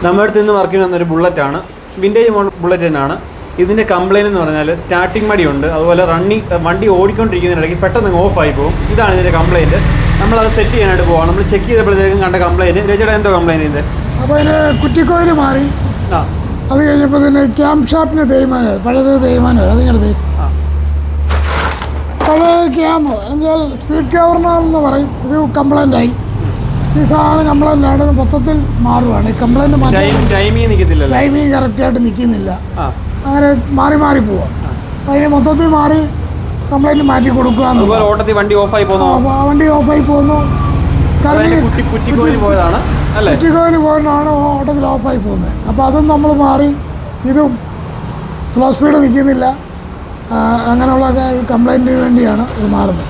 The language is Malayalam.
നമ്മുടെ അടുത്ത് നിന്ന് വർക്കിന് വന്നൊരു ബുള്ളറ്റാണ്, വിൻറ്റേജ് മോഡൽ ബുള്ളറ്റ് തന്നെയാണ്. ഇതിൻ്റെ കംപ്ലയിൻറ്റ് എന്ന് പറഞ്ഞാൽ സ്റ്റാർട്ടിംഗ് മടിയുണ്ട്, അതുപോലെ വണ്ടി ഓടിക്കൊണ്ടിരിക്കുന്നതിനിടയ്ക്ക് പെട്ടെന്ന് ഓഫായി പോകും. ഇതാണ് ഇതിൻ്റെ കംപ്ലയിൻറ്റ്. നമ്മളത് സെറ്റ് ചെയ്യാനായിട്ട് പോവാം. നമ്മൾ ചെക്ക് ചെയ്തപ്പോഴത്തേക്കും കണ്ട കംപ്ലയിൻറ്റ്. രജിയുടെ എന്തോ കംപ്ലയിൻറ്റ് ഇതിൻ്റെ? അപ്പോൾ അതിന് കുറ്റിക്കോയിൽ മാറി. ആ, അത് കഴിഞ്ഞപ്പോൾ തന്നെ ക്യാം ഷാപ്പിന് തേയ്മാനം, പഴയത് തേയ്മാനം, അതിങ്ങനെ തേയും. പഴയ ക്യാമ്പ് എന്നാൽ സ്പീഡ് ഗവർണർ എന്ന് പറയും. ഇത് കംപ്ലൈൻ്റായി. ഈ സാധനം കംപ്ലൈൻ്റാണ്. മൊത്തത്തിൽ മാറുകയാണ്. ഈ കംപ്ലൈൻറ്റ് ടൈമിങ് കറക്റ്റായിട്ട് നിൽക്കുന്നില്ല. അങ്ങനെ മാറി മാറി പോവാം. അതിന് മൊത്തത്തിൽ മാറി കംപ്ലൈൻറ്റ് മാറ്റി കൊടുക്കുക. വണ്ടി ഓഫായി പോകുന്നു. കുറ്റിക്കോയിൽ പോയതാണ് ഓട്ടത്തിൽ ഓഫായി പോകുന്നത്. അപ്പോൾ അതും നമ്മൾ മാറി. ഇതും സ്ലോ സ്പീഡ് നിൽക്കുന്നില്ല. അങ്ങനെയുള്ള കംപ്ലൈൻറ്റിന് വേണ്ടിയാണ് ഇത് മാറുന്നത്.